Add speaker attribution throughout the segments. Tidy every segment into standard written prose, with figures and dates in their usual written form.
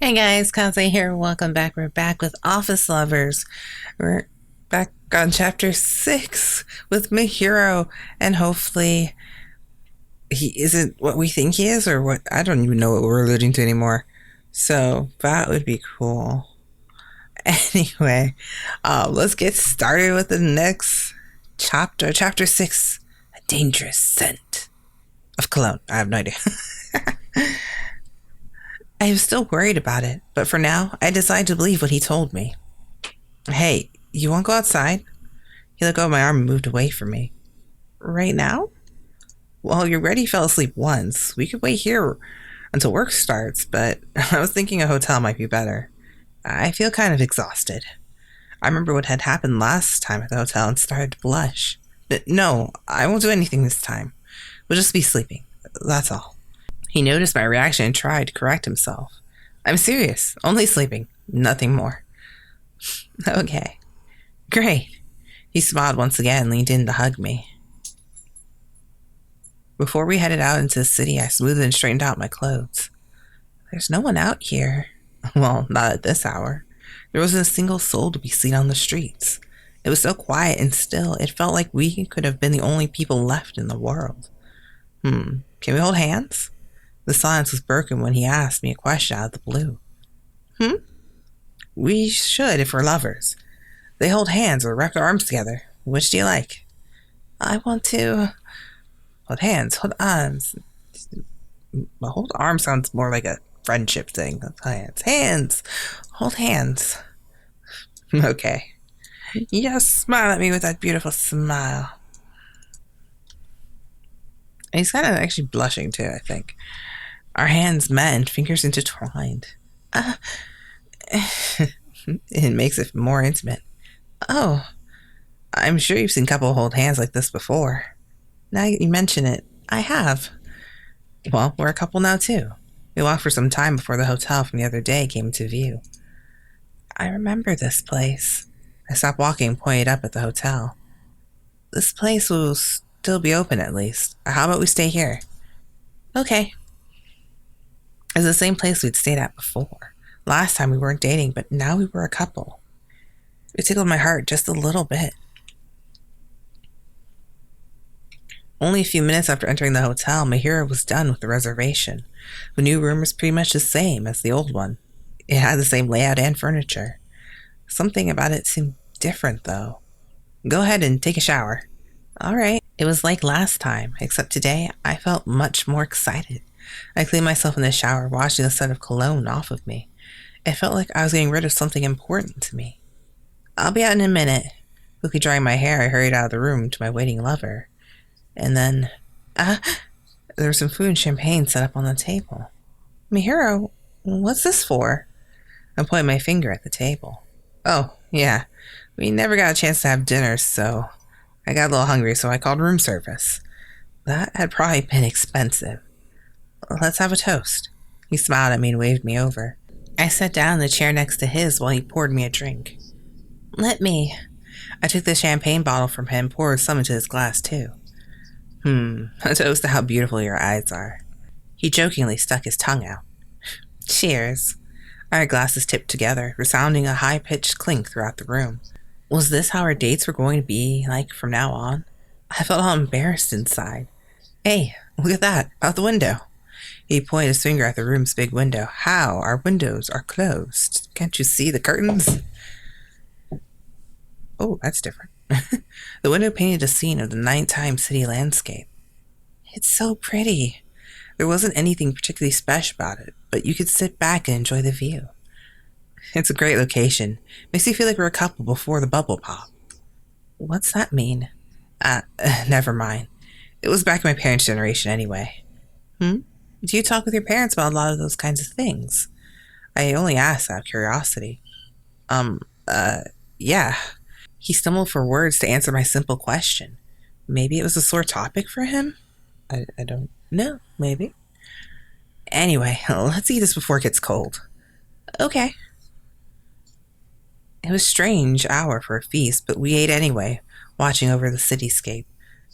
Speaker 1: Hey guys, Kaze here. Welcome back. We're back with Office Lovers. We're back on chapter 6 with Mahiro, and hopefully he isn't what we think he is, or what. I don't even know what we're alluding to anymore. So that would be cool. Anyway, let's get started with the next chapter. Chapter 6, A Dangerous Scent of Cologne. I have no idea. I was still worried about it, but for now, I decided to believe what he told me. Hey, you want to go outside? He let go of my arm and moved away from me. Right now? Well, you already fell asleep once. We could wait here until work starts, but I was thinking a hotel might be better. I feel kind of exhausted. I remember what had happened last time at the hotel and started to blush. But no, I won't do anything this time. We'll just be sleeping. That's all. He noticed my reaction and tried to correct himself. I'm serious. Only sleeping. Nothing more. Okay. Great. He smiled once again and leaned in to hug me. Before we headed out into the city, I smoothed and straightened out my clothes. There's no one out here. Well, not at this hour. There wasn't a single soul to be seen on the streets. It was so quiet and still, it felt like we could have been the only people left in the world. Can we hold hands? The silence was broken when he asked me a question out of the blue. We should if we're lovers. They hold hands or wrap their arms together. Which do you like? I want to hold hands, hold arms. Well, hold arms sounds more like a friendship thing. Hands, hold hands. Okay. Yes, smile at me with that beautiful smile. He's kind of actually blushing too, I think. Our hands met and fingers intertwined. It makes it more intimate. Oh, I'm sure you've seen couple hold hands like this before. Now you mention it, I have. Well, we're a couple now too. We walked for some time before the hotel from the other day came into view. I remember this place. I stopped walking and pointed up at the hotel. This place will still be open at least. How about we stay here? Okay. It's the same place we'd stayed at before. Last time we weren't dating, but now we were a couple. It tickled my heart just a little bit. Only a few minutes after entering the hotel, Mahiro was done with the reservation. The new room was pretty much the same as the old one. It had the same layout and furniture. Something about it seemed different, though. Go ahead and take a shower. All right. It was like last time, except today I felt much more excited. I cleaned myself in the shower, washing the scent of cologne off of me. It felt like I was getting rid of something important to me. I'll be out in a minute. Quickly drying my hair, I hurried out of the room to my waiting lover. And then, there was some food and champagne set up on the table. Mahiro, what's this for? I pointed my finger at the table. Oh, yeah. We never got a chance to have dinner, so I got a little hungry, so I called room service. That had probably been expensive. Let's have a toast. He smiled at me and waved me over. I sat down in the chair next to his while he poured me a drink. Let me. I took the champagne bottle from him and poured some into his glass, too. A toast to how beautiful your eyes are. He jokingly stuck his tongue out. Cheers. Our glasses tipped together, resounding a high-pitched clink throughout the room. Was this how our dates were going to be like from now on? I felt all embarrassed inside. Hey, look at that, out the window. He pointed his finger at the room's big window. How? Our windows are closed. Can't you see the curtains? Oh, that's different. The window painted a scene of the nighttime city landscape. It's so pretty. There wasn't anything particularly special about it, but you could sit back and enjoy the view. It's a great location. Makes you feel like we're a couple before the bubble pop. What's that mean? Never mind. It was back in my parents' generation anyway. Do you talk with your parents about a lot of those kinds of things? I only asked out of curiosity. Yeah. He stumbled for words to answer my simple question. Maybe it was a sore topic for him? I don't know, maybe. Anyway, let's eat this before it gets cold. Okay. It was a strange hour for a feast, but we ate anyway, watching over the cityscape.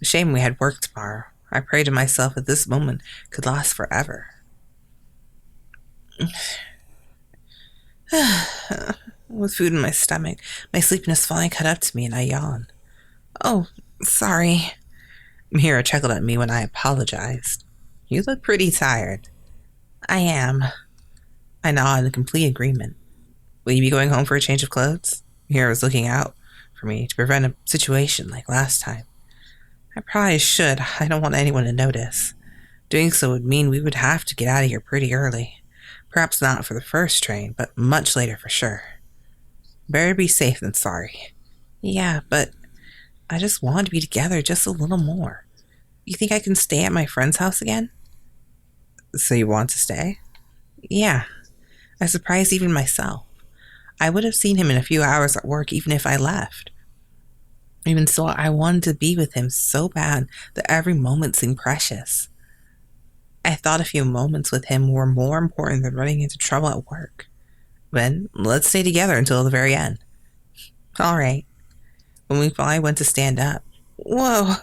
Speaker 1: A shame we had work tomorrow. I prayed to myself that this moment could last forever. With food in my stomach, my sleepiness finally caught up to me and I yawned. Oh, sorry. Mahiro chuckled at me when I apologized. You look pretty tired. I am. I nodded in complete agreement. Will you be going home for a change of clothes? Mahiro was looking out for me to prevent a situation like last time. I probably should. I don't want anyone to notice. Doing so would mean we would have to get out of here pretty early. Perhaps not for the first train, but much later for sure. Better be safe than sorry. Yeah, but I just want to be together just a little more. You think I can stay at my friend's house again? So you want to stay? Yeah. I surprised even myself. I would have seen him in a few hours at work even if I left. Even so, I wanted to be with him so bad that every moment seemed precious. I thought a few moments with him were more important than running into trouble at work. Then, let's stay together until the very end. All right. When we finally went to stand up, whoa,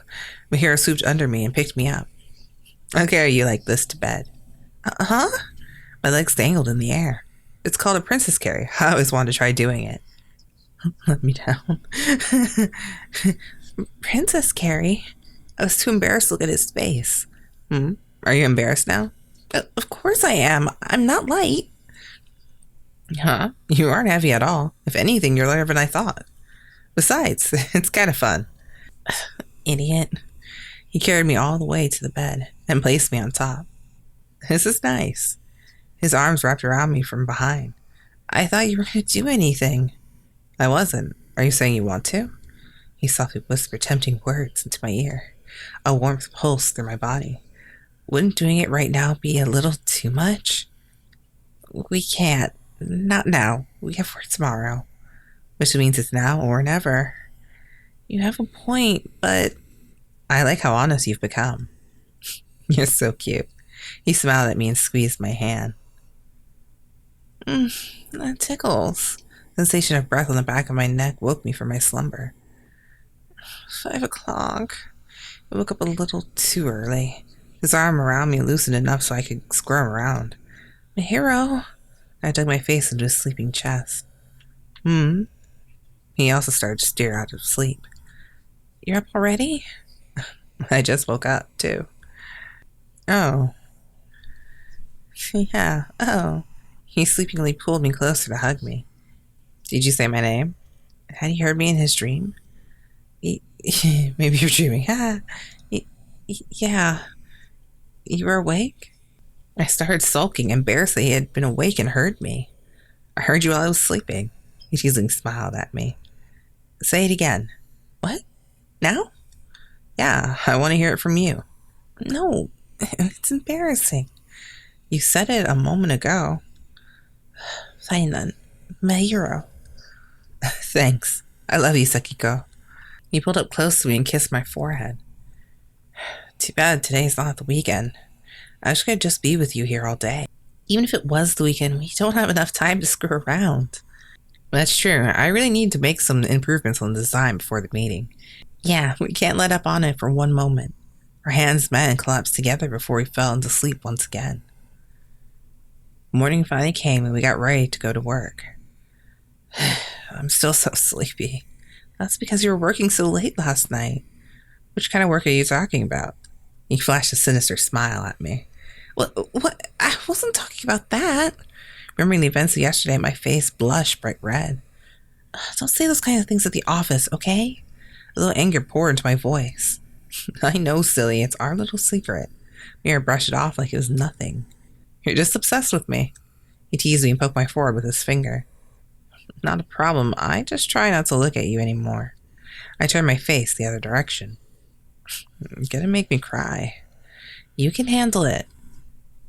Speaker 1: Mahiro swooped under me and picked me up. I'll carry you like this to bed. Huh? My legs dangled in the air. It's called a princess carry. I always wanted to try doing it. Let me down. Princess carry? I was too embarrassed to look at his face. Are you embarrassed now? Of course I am. I'm not light. Huh? You aren't heavy at all. If anything, you're lighter than I thought. Besides, it's kind of fun. Idiot. He carried me all the way to the bed and placed me on top. This is nice. His arms wrapped around me from behind. I thought you were going to do anything. I wasn't. Are you saying you want to? He softly whispered tempting words into my ear. A warmth pulsed through my body. Wouldn't doing it right now be a little too much? We can't. Not now. We have work tomorrow. Which means it's now or never. You have a point, but I like how honest you've become. You're so cute. He smiled at me and squeezed my hand. That tickles. The sensation of breath on the back of my neck woke me from my slumber. 5 o'clock. I woke up a little too early. His arm around me loosened enough so I could squirm around. Mahiro. I dug my face into his sleeping chest. He also started to steer out of sleep. You're up already? I just woke up, too. Oh. Yeah, oh. He sleepingly pulled me closer to hug me. Did you say my name? Had he heard me in his dream? Maybe you're dreaming. Yeah. You were awake? I started sulking, embarrassed that he had been awake and heard me. I heard you while I was sleeping. He teasingly smiled at me. Say it again. What? Now? Yeah, I want to hear it from you. No, it's embarrassing. You said it a moment ago. Fine then. Mahiro. Thanks. I love you, Sakiko. He pulled up close to me and kissed my forehead. Too bad today's not the weekend. I wish I could just be with you here all day. Even if it was the weekend, we don't have enough time to screw around. That's true. I really need to make some improvements on the design before the meeting. Yeah, we can't let up on it for one moment. Our hands met and collapsed together before we fell into sleep once again. Morning finally came and we got ready to go to work. I'm still so sleepy. That's because you were working so late last night. Which kind of work are you talking about? He flashed a sinister smile at me. What? I wasn't talking about that. Remembering the events of yesterday, my face blushed bright red. Don't say those kind of things at the office, okay? A little anger poured into my voice. I know, silly. It's our little secret. Mira brushed it off like it was nothing. You're just obsessed with me. He teased me and poked my forehead with his finger. Not a problem. I just try not to look at you anymore. I turned my face the other direction. You're gonna make me cry. You can handle it.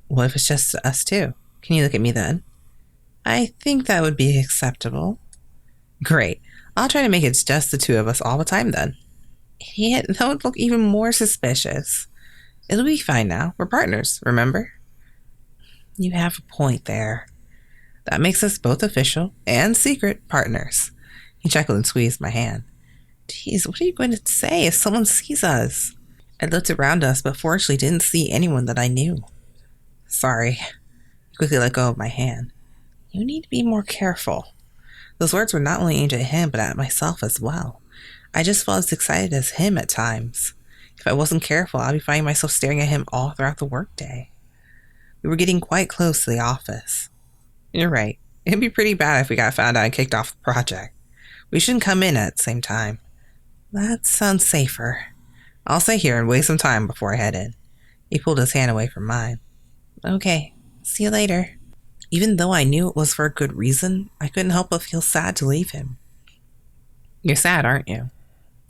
Speaker 1: What if it's just us two? Can you look at me then? I think that would be acceptable. Great. I'll try to make it just the two of us all the time then. Idiot, that would look even more suspicious. It'll be fine now. We're partners, remember? You have a point there. That makes us both official and secret partners. He chuckled and squeezed my hand. Geez, what are you going to say if someone sees us? I looked around us, but fortunately didn't see anyone that I knew. Sorry. I quickly let go of my hand. You need to be more careful. Those words were not only aimed at him, but at myself as well. I just felt as excited as him at times. If I wasn't careful, I'd be finding myself staring at him all throughout the workday. We were getting quite close to the office. You're right. It'd be pretty bad if we got found out and kicked off the project. We shouldn't come in at the same time. That sounds safer. I'll stay here and waste some time before I head in. He pulled his hand away from mine. Okay, see you later. Even though I knew it was for a good reason, I couldn't help but feel sad to leave him. You're sad, aren't you?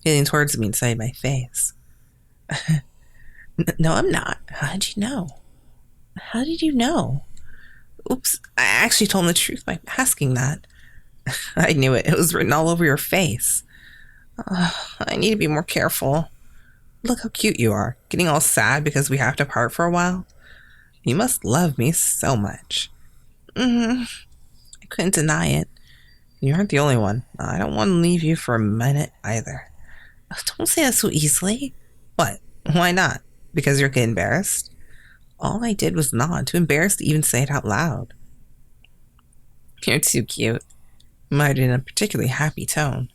Speaker 1: Feeling towards me inside my face. No, I'm not. How'd you know? How did you know? Oops, I actually told him the truth by asking that. I knew it. It was written all over your face. I need to be more careful. Look how cute you are, getting all sad because we have to part for a while. You must love me so much. I couldn't deny it. You aren't the only one. I don't want to leave you for a minute either. Don't say that so easily. What? Why not? Because you're getting embarrassed? All I did was nod, too embarrassed to even say it out loud. You're too cute. You muttered in a particularly happy tone.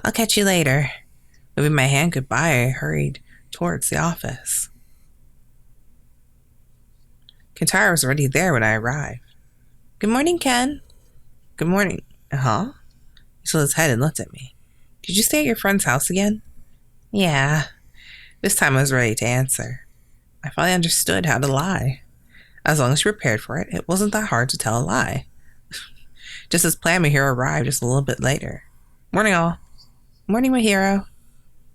Speaker 1: I'll catch you later. Moving my hand goodbye, I hurried towards the office. Kentaro was already there when I arrived. Good morning, Ken. Good morning. Huh? He shook his head and looked at me. Did you stay at your friend's house again? Yeah. This time I was ready to answer. I finally understood how to lie. As long as you prepared for it, it wasn't that hard to tell a lie. Just as planned, Mahiro arrived just a little bit later. Morning, all. Morning, Mahiro.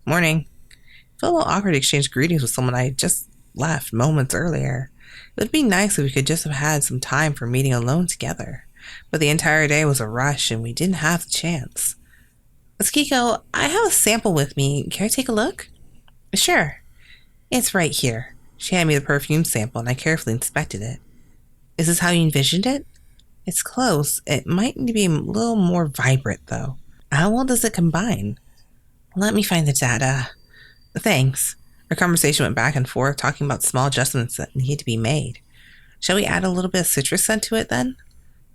Speaker 1: Morning. It felt a little awkward to exchange greetings with someone I had just left moments earlier. It would be nice if we could just have had some time for meeting alone together. But the entire day was a rush and we didn't have the chance. Sakiko, I have a sample with me. Can I take a look? Sure. It's right here. She handed me the perfume sample and I carefully inspected it. Is this how you envisioned it? It's close. It might need to be a little more vibrant, though. How well does it combine? Let me find the data. Thanks. Our conversation went back and forth, talking about small adjustments that need to be made. Shall we add a little bit of citrus scent to it, then?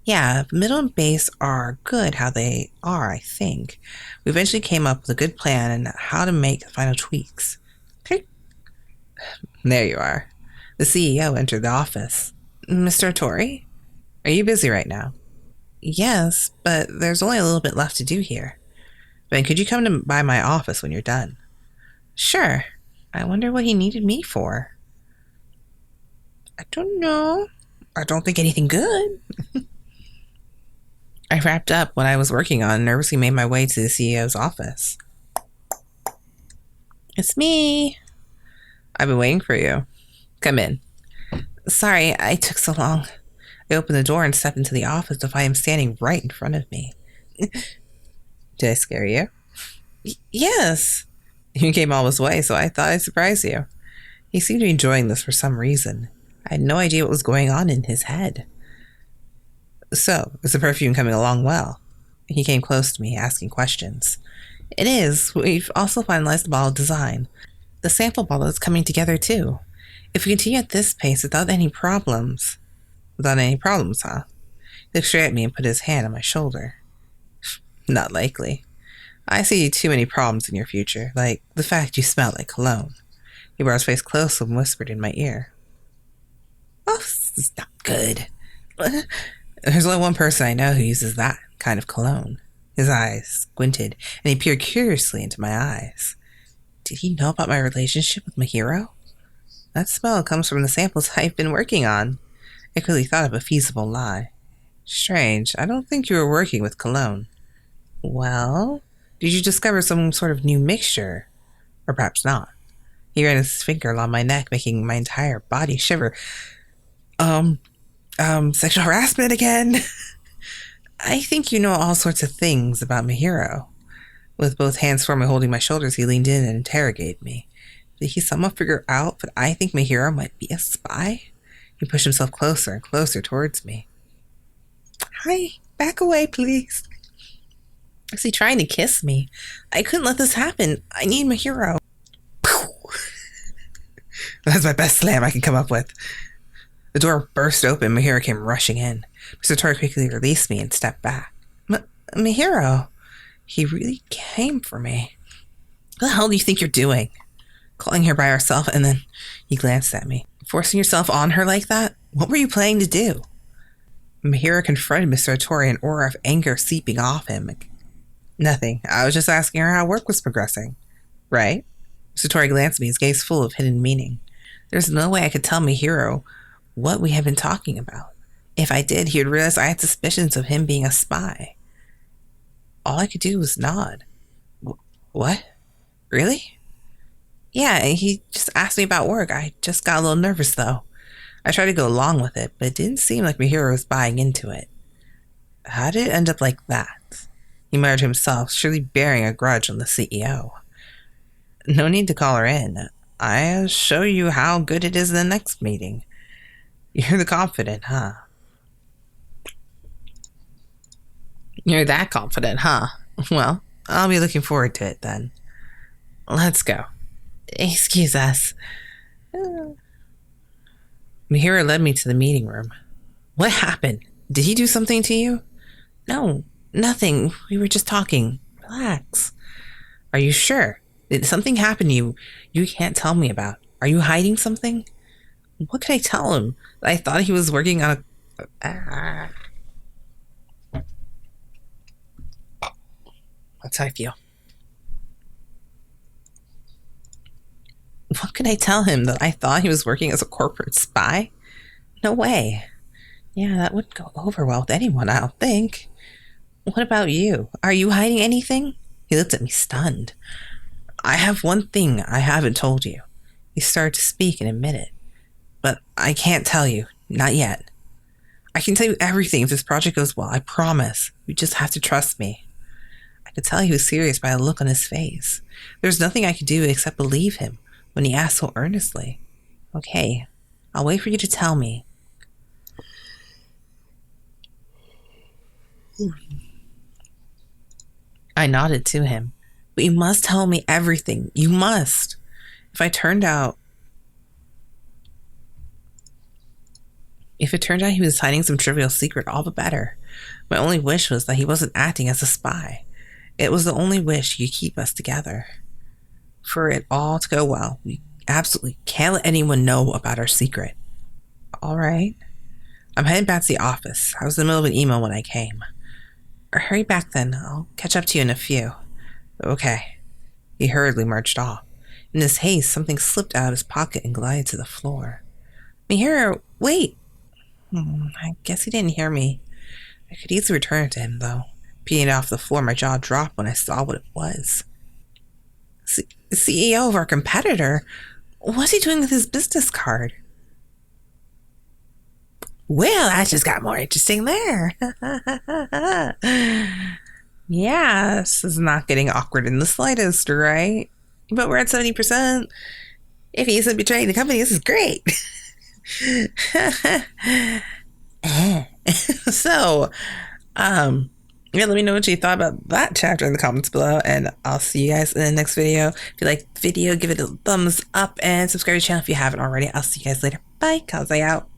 Speaker 1: Yeah, the middle and base are good how they are, I think. We eventually came up with a good plan and how to make the final tweaks. Okay. There you are. The CEO entered the office. Mr. Otori? Are you busy right now? Yes, but there's only a little bit left to do here. Ben, could you come by my office when you're done? Sure. I wonder what he needed me for. I don't know. I don't think anything good. I wrapped up what I was working on and nervously made my way to the CEO's office. It's me. I've been waiting for you. Come in. Sorry, I took so long. I opened the door and stepped into the office to find him standing right in front of me. Did I scare you? Yes. You came all this way, so I thought I'd surprise you. He seemed to be enjoying this for some reason. I had no idea what was going on in his head. So, is the perfume coming along well? He came close to me, asking questions. It is. We've also finalized the bottle design. The sample bottle is coming together, too. If we continue at this pace without any problems... Without any problems, huh? He looked straight at me and put his hand on my shoulder. Not likely. I see too many problems in your future, like the fact you smell like cologne. He brought his face close and whispered in my ear. Oh, this is not good. There's only one person I know who uses that kind of cologne. His eyes squinted, and he peered curiously into my eyes. Did he know about my relationship with Mahiro? That smell comes from the samples I've been working on. I quickly thought of a feasible lie. Strange, I don't think you were working with cologne. Well, did you discover some sort of new mixture? Or perhaps not. He ran his finger along my neck, making my entire body shiver. Sexual harassment again? I think you know all sorts of things about Mahiro. With both hands firmly holding my shoulders, he leaned in and interrogated me. Did he somehow figure out that I think Mahiro might be a spy? He pushed himself closer and closer towards me. Hi, back away, please. Is he trying to kiss me? I couldn't let this happen. I need Mahiro. That's my best slam I can come up with. The door burst open. Mahiro came rushing in. Mr. Tori quickly released me and stepped back. Mahiro, he really came for me. What the hell do you think you're doing? Calling her by herself, and then he glanced at me. Forcing yourself on her like that? What were you planning to do? Mahiro confronted Mr. Otori, an aura of anger seeping off him. Nothing. I was just asking her how work was progressing. Right? Mr. Otori glanced at me, his gaze full of hidden meaning. There's no way I could tell Mahiro what we had been talking about. If I did, he would realize I had suspicions of him being a spy. All I could do was nod. What? Really? Yeah, he just asked me about work. I just got a little nervous, though. I tried to go along with it, but it didn't seem like Mahiro was buying into it. How did it end up like that? He muttered to himself, surely bearing a grudge on the CEO. No need to call her in. I'll show you how good it is in the next meeting. You're the confident, huh? You're that confident, huh? Well, I'll be looking forward to it then. Let's go. Excuse us. Mahiro led me to the meeting room. What happened? Did he do something to you? No, nothing. We were just talking. Relax. Are you sure? Did something happen to you can't tell me about? Are you hiding something? What could I tell him? I thought he was working on a... That's how I feel. What could I tell him? That I thought he was working as a corporate spy? No way. Yeah, that wouldn't go over well with anyone, I don't think. What about you? Are you hiding anything? He looked at me stunned. I have one thing I haven't told you. He started to speak and admit it. But I can't tell you. Not yet. I can tell you everything if this project goes well. I promise. You just have to trust me. I could tell he was serious by the look on his face. There's nothing I could do except believe him when he asked so earnestly. Okay, I'll wait for you to tell me. I nodded to him. But you must tell me everything. You must. If it turned out he was hiding some trivial secret, all the better. My only wish was that he wasn't acting as a spy. It was the only wish he could keep us together. For it all to go well, we absolutely can't let anyone know about our secret. All right. I'm heading back to the office. I was in the middle of an email when I came. Hurry back then. I'll catch up to you in a few. Okay. He hurriedly marched off. In his haste, something slipped out of his pocket and glided to the floor. Mahiro, wait! I guess he didn't hear me. I could easily return it to him, though. Peeing it off the floor, my jaw dropped when I saw what it was. CEO of our competitor? What's he doing with his business card? Well, that just got more interesting there. Yeah, this is not getting awkward in the slightest, right? But we're at 70%. If he isn't betraying the company, this is great. So, yeah, let me know what you thought about that chapter in the comments below, and I'll see you guys in the next video. If you like the video, give it a thumbs up and subscribe to the channel if you haven't already. I'll see you guys later. Bye. Kaze out.